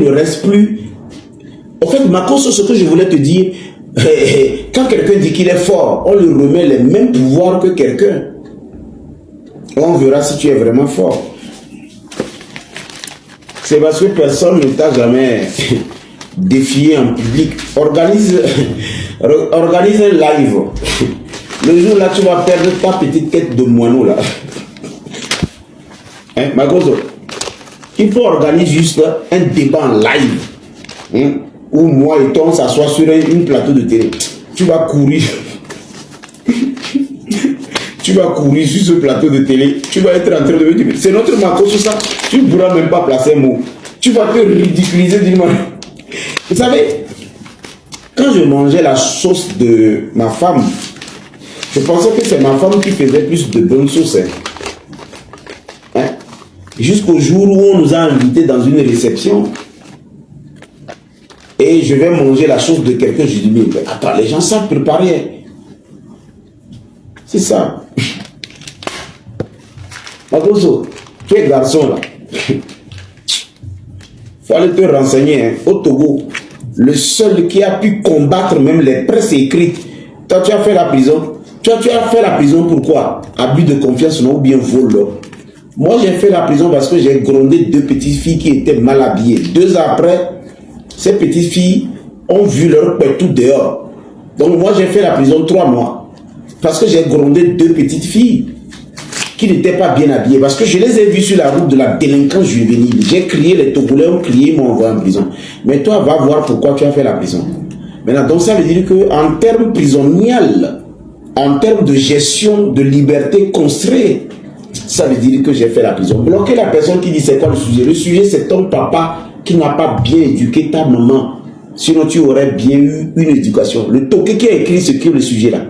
ne reste plus. En fait, Makosso, ce que je voulais te dire, quand quelqu'un dit qu'il est fort, on lui remet les mêmes pouvoirs que quelqu'un. On verra si tu es vraiment fort. C'est parce que personne ne t'a jamais défié en public. Organise un live. Le jour là, tu vas perdre ta petite tête de moineau là. Hein, Makosso, il faut organiser juste un débat en live. Hein, où moi et toi, on s'assoit sur un plateau de télé. Tu vas courir. Tu vas courir sur ce plateau de télé. Tu vas être en train de me dire, c'est notre Makosso ça. Tu ne pourras même pas placer un mot. Tu vas te ridiculiser d'une manière. Vous savez, quand je mangeais la sauce de ma femme, je pensais que c'est ma femme qui faisait plus de bonnes sauces. Hein? Jusqu'au jour où on nous a invités dans une réception. Et je vais manger la sauce de quelqu'un. Je dis, mais attends, les gens savent préparer. C'est ça. Makosso, tu es garçon là. Il faut aller te renseigner. Hein. Au Togo, le seul qui a pu combattre même les presses écrites. Toi, tu as fait la prison. Tu as fait la prison pourquoi? Abus de confiance, non, ou bien vol. Moi, j'ai fait la prison parce que j'ai grondé 2 petites filles qui étaient mal habillées. 2 ans après, ces petites filles ont vu leur père tout dehors. Donc moi, j'ai fait la prison 3 mois. Parce que j'ai grondé 2 petites filles qui n'étaient pas bien habillées. Parce que je les ai vues sur la route de la délinquance juvénile. J'ai crié, les Togolais ont crié, ils m'ont envoyé en prison. Mais toi, va voir pourquoi tu as fait la prison. Maintenant, donc ça veut dire qu'en termes prisonniels, en termes de gestion de liberté construite, ça veut dire que j'ai fait la prison. Bloquer la personne qui dit c'est quoi le sujet. Le sujet, c'est ton papa qui n'a pas bien éduqué ta maman. Sinon, tu aurais bien eu une éducation. Le Toké qui a écrit ce qui est le sujet là.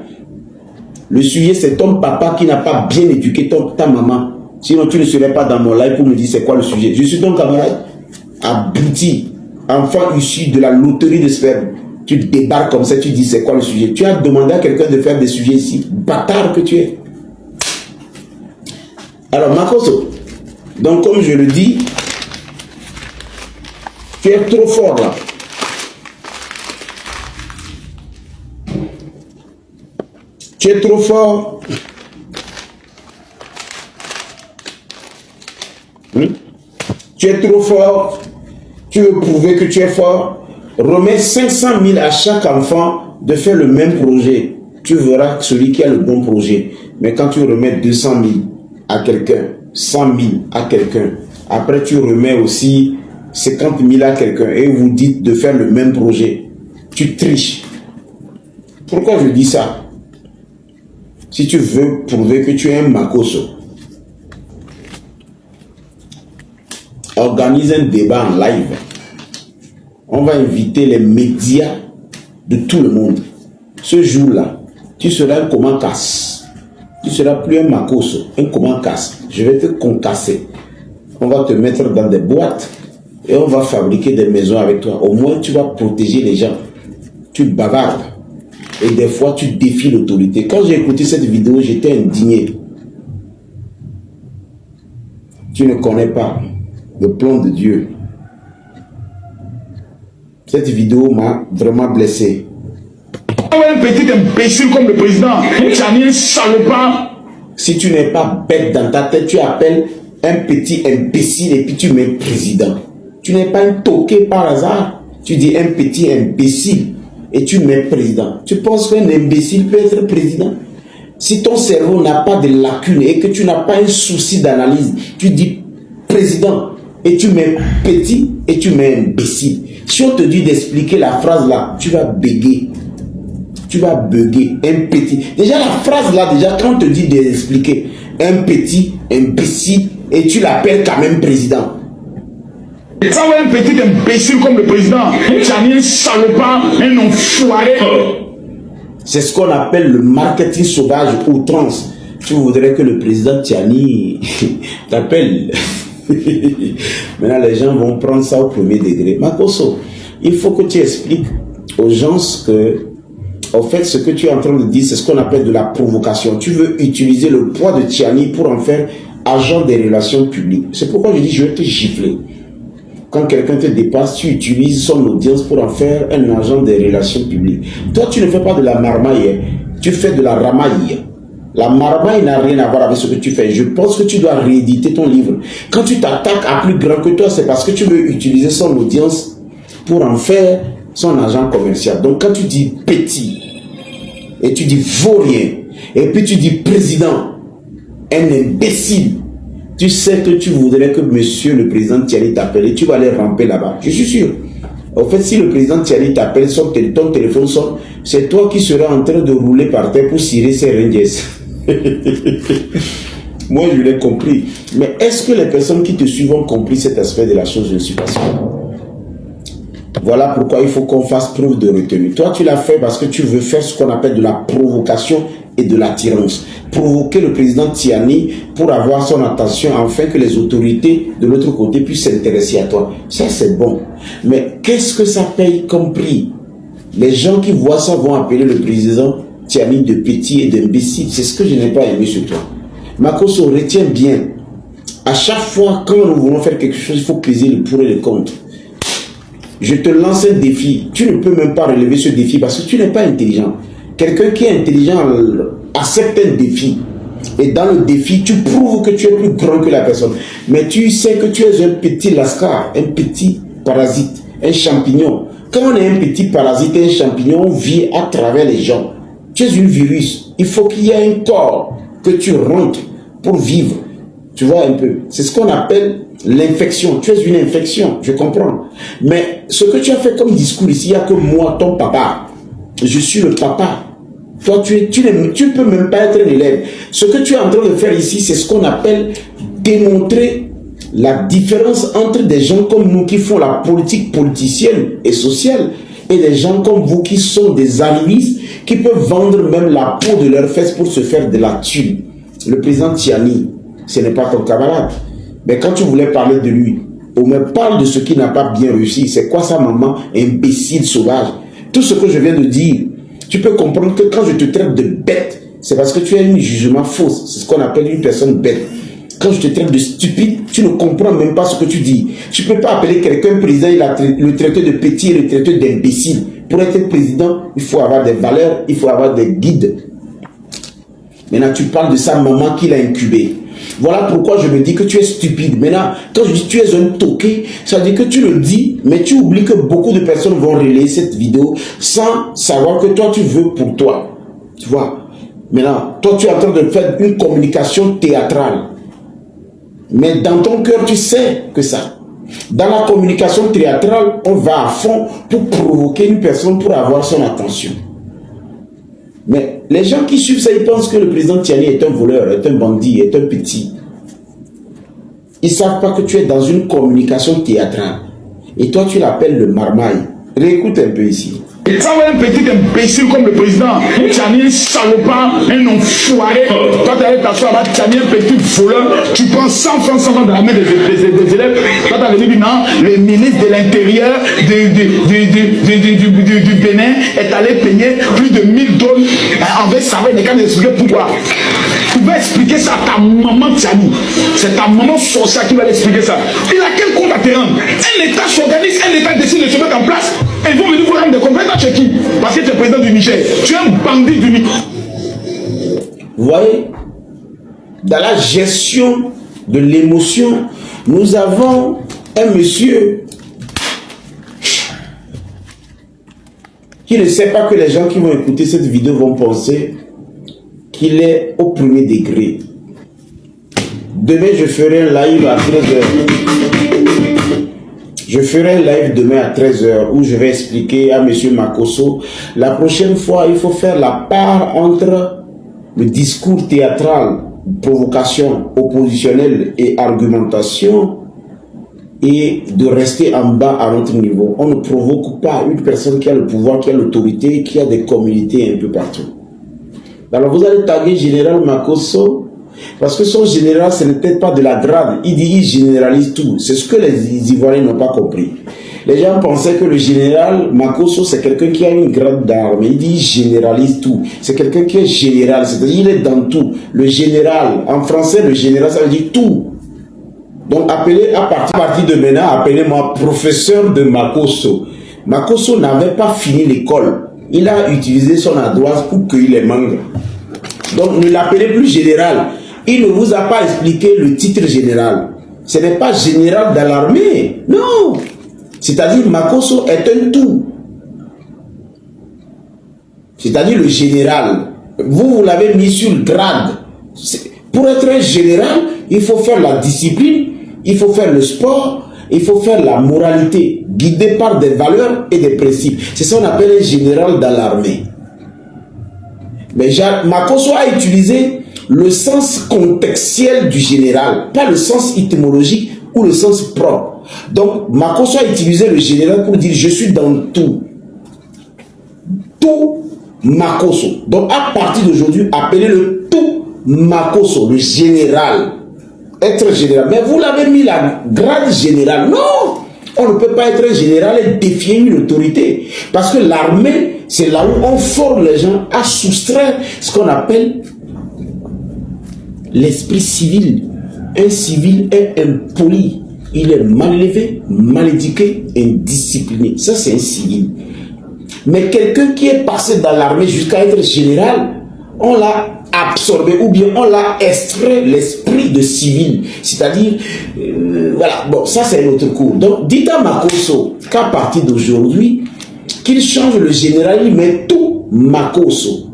Le sujet, c'est ton papa qui n'a pas bien éduqué ta maman. Sinon, tu ne serais pas dans mon live pour me dire c'est quoi le sujet. Je suis ton camarade. Abouti, enfant issu de la loterie de sperme. Tu débarques comme ça, tu dis c'est quoi le sujet. Tu as demandé à quelqu'un de faire des sujets ici. Bâtard que tu es. Alors, Makosso, donc comme je le dis, tu es trop fort là. Tu es trop fort. Tu es trop fort. Tu veux prouver que tu es fort. Remets 500 000 à chaque enfant de faire le même projet. Tu verras celui qui a le bon projet. Mais quand tu remets 200 000 à quelqu'un, 100 000 à quelqu'un, après tu remets aussi 50 000 à quelqu'un et vous dites de faire le même projet. Tu triches. Pourquoi je dis ça? Si tu veux prouver que tu es un Makosso, organise un débat en live. On va inviter les médias de tout le monde. Ce jour-là, tu seras un comment casse. Tu seras plus un Makosso, un comment casse. Je vais te concasser. On va te mettre dans des boîtes et on va fabriquer des maisons avec toi. Au moins, tu vas protéger les gens. Tu bavardes. Et des fois, tu défies l'autorité. Quand j'ai écouté cette vidéo, j'étais indigné. Tu ne connais pas le plan de Dieu. Cette vidéo m'a vraiment blessé. Un petit imbécile comme le président, tu as mis un salopard. Si tu n'es pas bête dans ta tête, tu appelles un petit imbécile et puis tu mets président. Tu n'es pas un toqué par hasard. Tu dis un petit imbécile et tu mets président. Tu penses qu'un imbécile peut être président? Si ton cerveau n'a pas de lacunes et que tu n'as pas un souci d'analyse, tu dis président et tu mets petit et tu mets imbécile. Si on te dit d'expliquer la phrase là, tu vas bégayer. Tu vas bugger. Un petit. Déjà la phrase là, déjà quand on te dit d'expliquer un petit imbécile et tu l'appelles quand même président. Ça va un petit imbécile comme le président, tu as mis un salopard, un enfoiré. C'est ce qu'on appelle le marketing sauvage outrance. Tu voudrais que le président Tiani t'appelle. Maintenant, les gens vont prendre ça au premier degré. Makosso, il faut que tu expliques aux gens que, en fait, ce que tu es en train de dire, c'est ce qu'on appelle de la provocation. Tu veux utiliser le poids de Tiani pour en faire agent des relations publiques. C'est pourquoi je dis, je vais te gifler. quand quelqu'un te dépasse, tu utilises son audience pour en faire un agent des relations publiques. Toi, tu ne fais pas de la marmaille, tu fais de la ramaille. La marmaille n'a rien à voir avec ce que tu fais. Je pense que tu dois rééditer ton livre. Quand tu t'attaques à plus grand que toi, c'est parce que tu veux utiliser son audience pour en faire son agent commercial. Donc quand tu dis petit, et tu dis vaurien, et puis tu dis président, un imbécile, tu sais que tu voudrais que monsieur le président Tiani t'appelle et tu vas aller ramper là-bas. Je suis sûr. En fait, si le président Tiani t'appelle, ton téléphone sonne, c'est toi qui seras en train de rouler par terre pour cirer ses rangers. Moi, je l'ai compris. Mais est-ce que les personnes qui te suivent ont compris cet aspect de la chose? Je ne suis pas sûr. Voilà pourquoi il faut qu'on fasse preuve de retenue. Toi, tu l'as fait parce que tu veux faire ce qu'on appelle de la provocation et de l'attirance. Provoquer le président Tiani pour avoir son attention afin que les autorités de l'autre côté puissent s'intéresser à toi. Ça, c'est bon. Mais qu'est-ce que ça paye comme prix? Les gens qui voient ça vont appeler le président Tiani de petit et d'imbécile. C'est ce que je n'ai pas aimé sur toi. Makosso, retiens bien. À chaque fois, quand nous voulons faire quelque chose, il faut peser le pour et le contre. Je te lance un défi. Tu ne peux même pas relever ce défi parce que tu n'es pas intelligent. Quelqu'un qui est intelligent accepte un défi. Et dans le défi, tu prouves que tu es plus grand que la personne. Mais tu sais que tu es un petit lascar, un petit parasite, un champignon. Quand on est un petit parasite et un champignon, on vit à travers les gens. Tu es un virus. Il faut qu'il y ait un corps que tu rentres pour vivre. Tu vois un peu. C'est ce qu'on appelle l'infection. Tu es une infection, je comprends. Mais ce que tu as fait comme discours ici, il n'y a que moi, ton papa. Je suis le papa. Toi, tu ne peux même pas être un élève. Ce que tu es en train de faire ici, c'est ce qu'on appelle démontrer la différence entre des gens comme nous qui font la politique politicienne et sociale et des gens comme vous qui sont des arrivistes qui peuvent vendre même la peau de leurs fesses pour se faire de la thune. Le président Tiani, ce n'est pas ton camarade. Mais quand tu voulais parler de lui, on me parle de ce qui n'a pas bien réussi. C'est quoi ça, maman? Imbécile, sauvage. Tout ce que je viens de dire, tu peux comprendre que quand je te traite de bête, c'est parce que tu as un jugement faux. C'est ce qu'on appelle une personne bête. Quand je te traite de stupide, tu ne comprends même pas ce que tu dis. Tu ne peux pas appeler quelqu'un président et le traiter de petit et le traiter d'imbécile. Pour être président, il faut avoir des valeurs, il faut avoir des guides. Maintenant, tu parles de sa maman qui l'a incubé. Voilà pourquoi je me dis que tu es stupide. Maintenant, quand je dis que tu es un toqué, ça veut dire que tu le dis, mais tu oublies que beaucoup de personnes vont relayer cette vidéo sans savoir que toi, tu veux pour toi. Tu vois? Maintenant, toi, tu es en train de faire une communication théâtrale. Mais dans ton cœur, tu sais que ça. Dans la communication théâtrale, on va à fond pour provoquer une personne pour avoir son attention. Mais les gens qui suivent ça, ils pensent que le président Tiani est un voleur, est un bandit, est un petit. Ils ne savent pas que tu es dans une communication théâtrale. Et toi, tu l'appelles le marmaille. Réécoute un peu ici. Et ça va un petit imbécile comme le président. Tiani, un salopard, un enfoiré. Toi, tu allais t'asseoir là-bas, Tiani, un petit voleur. Tu prends 100 francs de la main des élèves. Toi, tu as dit, non, le ministre de l'Intérieur du Bénin est allé payer plus de 1000 tonnes avec ça. Il n'y a qu'à expliquer pourquoi. Tu vas expliquer ça à ta maman Tiani. C'est ta maman sorcière qui va l'expliquer ça. Il a quel compte à te rendre? Un État s'organise, un État décide de se mettre en place. Et ils vont venir vous rendre des comptes. Toi, tu es qui? Parce que tu es président du Niger. Tu es un bandit du Niger. Vous voyez, dans la gestion de l'émotion, nous avons un monsieur qui ne sait pas que les gens qui vont écouter cette vidéo vont penser qu'il est au premier degré. Demain, je ferai un live à 13h. Je ferai un live demain à 13h où je vais expliquer à M. Makosso. La prochaine fois, il faut faire la part entre le discours théâtral, provocation oppositionnelle et argumentation et de rester en bas à notre niveau. On ne provoque pas une personne qui a le pouvoir, qui a l'autorité, qui a des communautés un peu partout. Alors vous allez taguer Général Makosso parce que son général, ce n'est peut-être pas de la grade. Il dit, il généralise tout. C'est ce que les Ivoiriens n'ont pas compris. Les gens pensaient que le général Makosso, c'est quelqu'un qui a une grade d'armes. Il dit, il généralise tout. C'est quelqu'un qui est général. C'est-à-dire, il est dans tout. Le général, en français, le général, ça veut dire tout. Donc, appelez à partir de maintenant, appelez-moi professeur de Makosso. Makosso n'avait pas fini l'école. Il a utilisé son ardoise pour cueillir les mangues. Donc, ne l'appelez plus général. Il ne vous a pas expliqué le titre général. Ce n'est pas général dans l'armée. Non. C'est-à-dire, Makosso est un tout. C'est-à-dire le général. Vous l'avez mis sur le grade. Pour être un général, il faut faire la discipline, il faut faire le sport, il faut faire la moralité, guidé par des valeurs et des principes. C'est ça qu'on appelle un général dans l'armée. Mais Makosso a utilisé le sens contextuel du général, pas le sens étymologique ou le sens propre. Donc, Makosso a utilisé le général pour dire je suis dans tout. Tout Makosso. Donc, à partir d'aujourd'hui, appelez-le tout Makosso, le général. Être général. Mais vous l'avez mis la grade générale. Non! On ne peut pas être un général et défier une autorité. Parce que l'armée, c'est là où on forme les gens à soustraire ce qu'on appelle l'esprit civil. Un civil est impoli. Il est mal élevé, mal éduqué, indiscipliné. Ça, c'est un civil. Mais quelqu'un qui est passé dans l'armée jusqu'à être général, on l'a absorbé ou bien on l'a extrait l'esprit de civil. C'est-à-dire, voilà, bon, ça c'est un autre cours. Donc, dites à Makosso qu'à partir d'aujourd'hui, qu'il change le général, il met tout Makosso.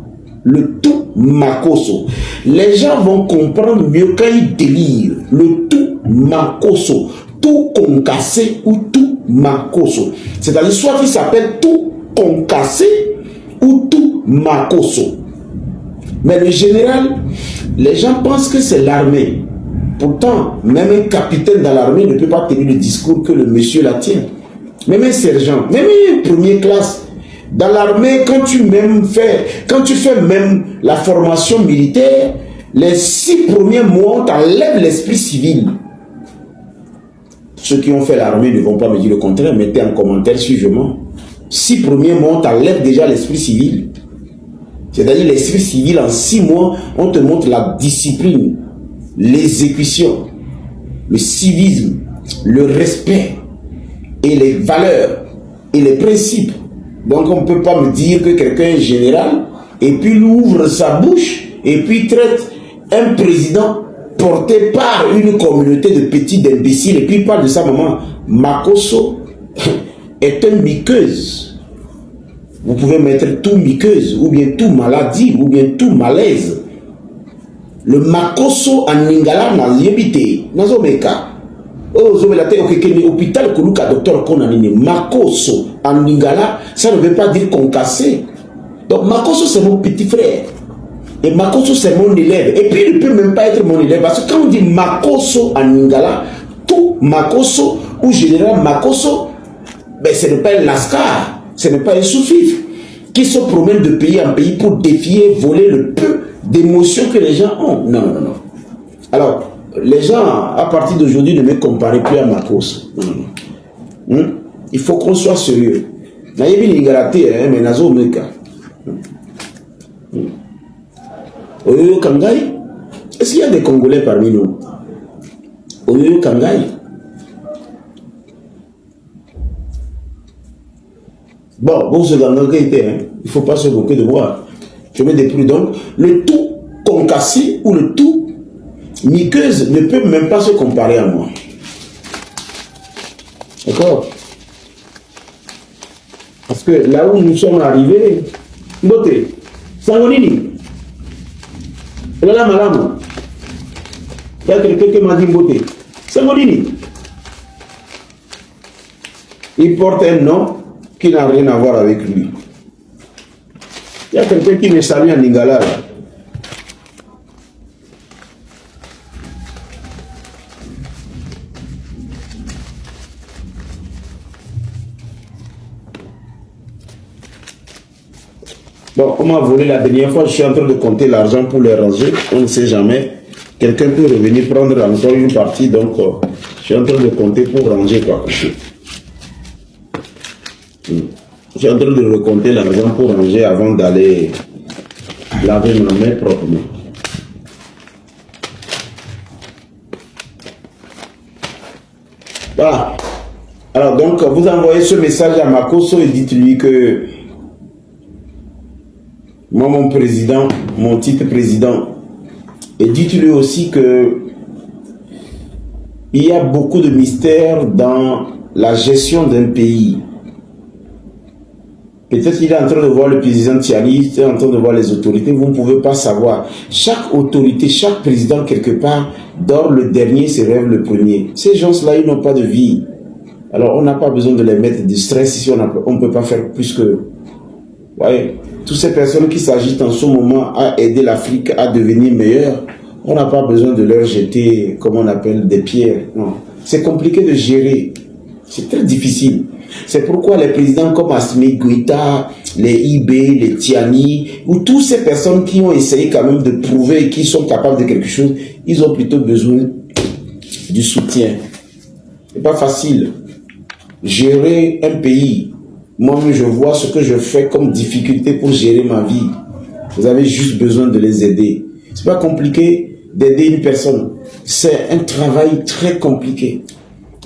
Le tout Makosso. Les gens vont comprendre mieux quand ils délirent. Le tout Makosso. Tout concassé ou tout Makosso. C'est-à-dire, soit il s'appelle tout concassé ou tout Makosso. Mais le général, les gens pensent que c'est l'armée. Pourtant, même un capitaine dans l'armée ne peut pas tenir le discours que le monsieur la tient. Même un sergent, même une première classe. Dans l'armée, quand tu fais même la formation militaire, les 6 premiers mois, on t'enlève l'esprit civil. Ceux qui ont fait l'armée ne vont pas me dire le contraire, mettez en commentaire si je mens. 6 premiers mois, on t'enlève déjà l'esprit civil. C'est-à-dire l'esprit civil, en 6 mois, on te montre la discipline, l'exécution, le civisme, le respect et les valeurs et les principes. Donc on ne peut pas me dire que quelqu'un est général et puis il ouvre sa bouche et puis traite un président porté par une communauté de petits imbéciles et puis il parle de sa maman. Makosso est une miqueuse. Vous pouvez mettre tout miqueuse, ou bien tout maladie, ou bien tout malaise. Le Makosso en Lingala n'a yébité, n'a zomeka. Oh, zomelate, ok, hôpital Koluka, docteur Konanini. Makosso en Lingala, ça ne veut pas dire concassé. Donc Makosso, c'est mon petit frère. Et Makosso, c'est mon élève. Et puis, il ne peut même pas être mon élève. Parce que quand on dit Makosso en Lingala, tout Makosso, ou général Makosso, ben, ce n'est pas un lascar. Ce n'est pas un sous-fifre qui se promène de pays en pays pour défier, voler le peu d'émotions que les gens ont. Non, non, non. Alors, les gens, à partir d'aujourd'hui, ne me comparez plus à Makosso. Non, non, non. Il faut qu'on soit sérieux. Oyo Kangai, est-ce qu'il y a des Congolais parmi nous? Oyo Kangai. Bon, pour ce gars-là, il ne faut pas se moquer de moi. Je me déplie donc. Le tout concassé ou le tout miqueuse ne peut même pas se comparer à moi. D'accord? Parce que là où nous sommes arrivés, Mbote, Sangonini, là, madame, il y a quelqu'un qui m'a dit Mbote, Sangonini, il porte un nom qui n'a rien à voir avec lui. Il y a quelqu'un qui me salue en Lingala. Bon, on m'a volé la dernière fois, je suis en train de compter l'argent pour les ranger. On ne sait jamais. Quelqu'un peut revenir prendre encore une partie, donc je suis en train de compter pour ranger quoi. Je suis en train de recompter l'argent pour ranger avant d'aller laver ma main proprement. Voilà. Alors donc, vous envoyez ce message à Makosso et dites-lui que moi, mon président, mon titre président, et dites-lui aussi que il y a beaucoup de mystères dans la gestion d'un pays. Peut-être qu'il est en train de voir le président Tiani, il est en train de voir les autorités, vous ne pouvez pas savoir. Chaque autorité, chaque président quelque part, dort le dernier, se rêve le premier. Ces gens-là, ils n'ont pas de vie. Alors, on n'a pas besoin de les mettre du stress si on ne peut pas faire plus que... Ouais. Toutes ces personnes qui s'agitent en ce moment à aider l'Afrique à devenir meilleure, on n'a pas besoin de leur jeter, comme on appelle, des pierres. Non. C'est compliqué de gérer. C'est très difficile. C'est pourquoi les présidents comme Assimi Goïta, les IB, les Tiani, ou toutes ces personnes qui ont essayé quand même de prouver qu'ils sont capables de quelque chose, ils ont plutôt besoin du soutien. C'est pas facile. Gérer un pays, moi-même je vois ce que je fais comme difficulté pour gérer ma vie. Vous avez juste besoin de les aider. C'est pas compliqué d'aider une personne. C'est un travail très compliqué.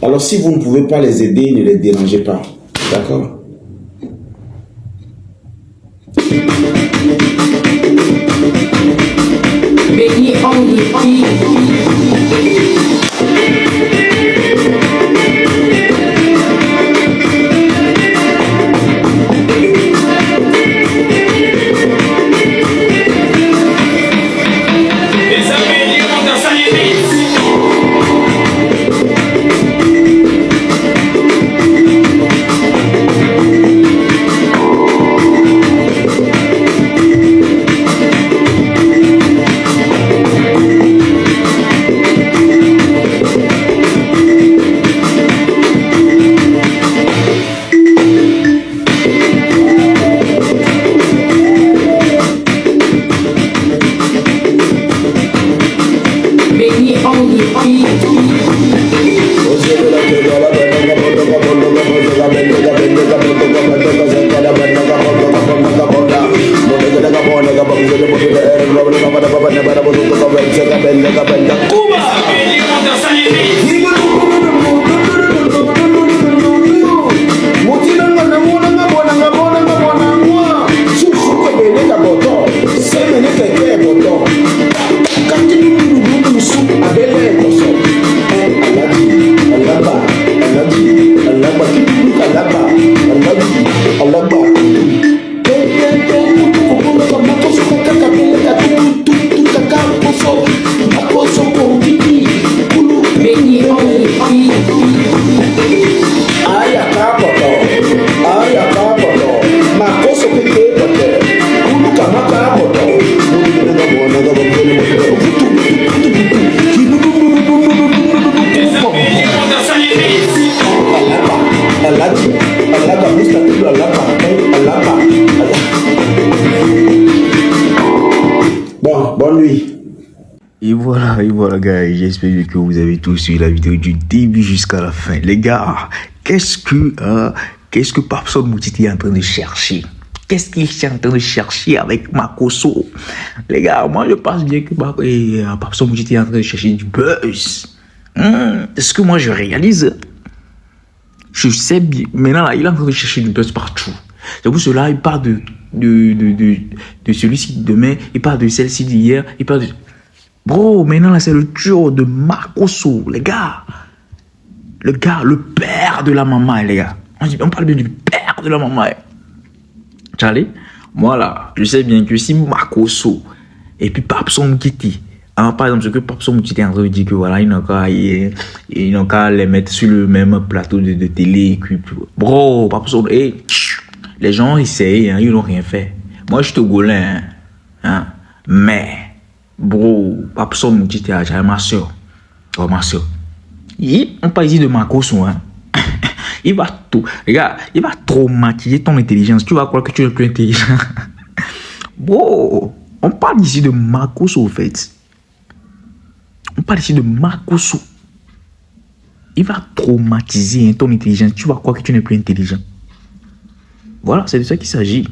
Alors si vous ne pouvez pas les aider, ne les dérangez pas. D'accord? Et voilà gars, j'espère que vous avez tous suivi la vidéo du début jusqu'à la fin. Les gars, qu'est-ce que Papson Moutiti est en train de chercher? Qu'est-ce qu'il est en train de chercher avec Makosso? Les gars, moi je pense bien que Papson Moutiti est en train de chercher du buzz. Est-ce que moi je réalise? Je sais bien. Maintenant là, il est en train de chercher du buzz partout. C'est pour cela il parle de celui-ci de demain, il parle de celle-ci d'hier, il parle de... Bro, maintenant là c'est le duo de Makosso, les gars. Le gars, le père de la maman, les gars. On parle bien du père de la maman. Charlie, moi là, je sais bien que si Makosso et puis Papson Moutiti, par exemple, ce que Papson Moutiti est en train de dire que voilà, ils n'ont qu'à les mettre sur le même plateau de télé. Bro, Papson, les gens essayent, ils n'ont rien fait. Moi je suis togolais, mais... Bro, Papson Moutiti a ma soeur. Oh, ma soeur. On parle ici de Makosso, Il va tout. Regarde, il va traumatiser ton intelligence. Tu vas croire que tu es plus intelligent. Bro, on parle ici de Makosso, au fait. On parle ici de Makosso. Il va traumatiser ton intelligence. Tu vas croire que tu n'es plus intelligent. Voilà, c'est de ça qu'il s'agit.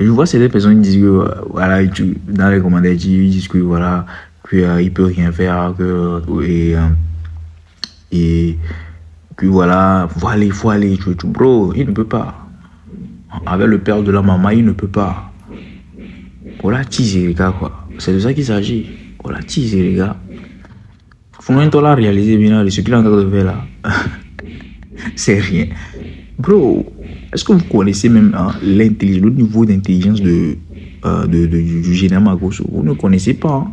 Je vois certaines personnes qui disent que, voilà, dans les commentaires, ils disent que, voilà, qu'il ne peut rien faire, que voilà, il faut aller, bro, il ne peut pas. Avec le père de la maman, il ne peut pas. Voilà, teaser les gars, quoi. C'est de ça qu'il s'agit. Voilà, teaser les gars. Faut même toi là réaliser bien ce qu'il est en train de faire là. C'est rien. Bro, est-ce que vous connaissez même l'intelligence, le niveau d'intelligence du général Magoso? Vous ne connaissez pas. Hein?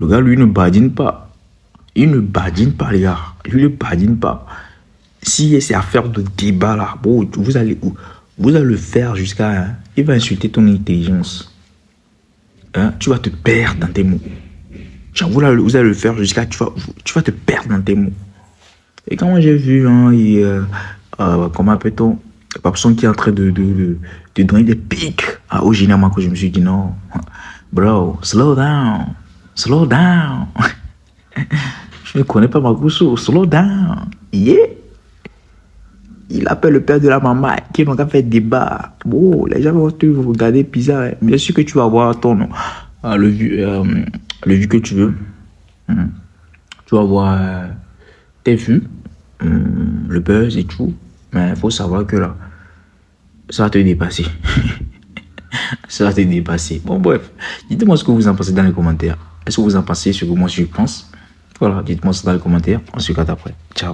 Le gars, lui, ne badine pas. Il ne badine pas, les gars. Lui, ne badine pas. Si c'est affaire de débat là, bro, vous allez le faire jusqu'à... Hein, il va insulter ton intelligence. Hein, tu vas te perdre dans tes mots. Genre, vous allez le faire jusqu'à... Tu vas te perdre dans tes mots. Et quand moi j'ai vu, hein, comment appelle-t-on, Papson qui est en train de donner des pics au général Mako, je me suis dit non, bro, slow down. Je ne connais pas Makuso, slow down. Yeah. Il appelle le père de la maman qui n'a qu'à faire débat. Bon, les gens vont te regarder bizarre. Bien sûr que tu vas avoir ton le vu que tu veux. Tu vas avoir tes vues, le buzz et tout. Mais il faut savoir que là, ça va te dépasser. Ça va te dépasser. Bon, bref. Dites-moi ce que vous en pensez dans les commentaires. Est-ce que vous en pensez ce que moi je pense? Voilà, dites-moi ça dans les commentaires. On se regarde après. Ciao.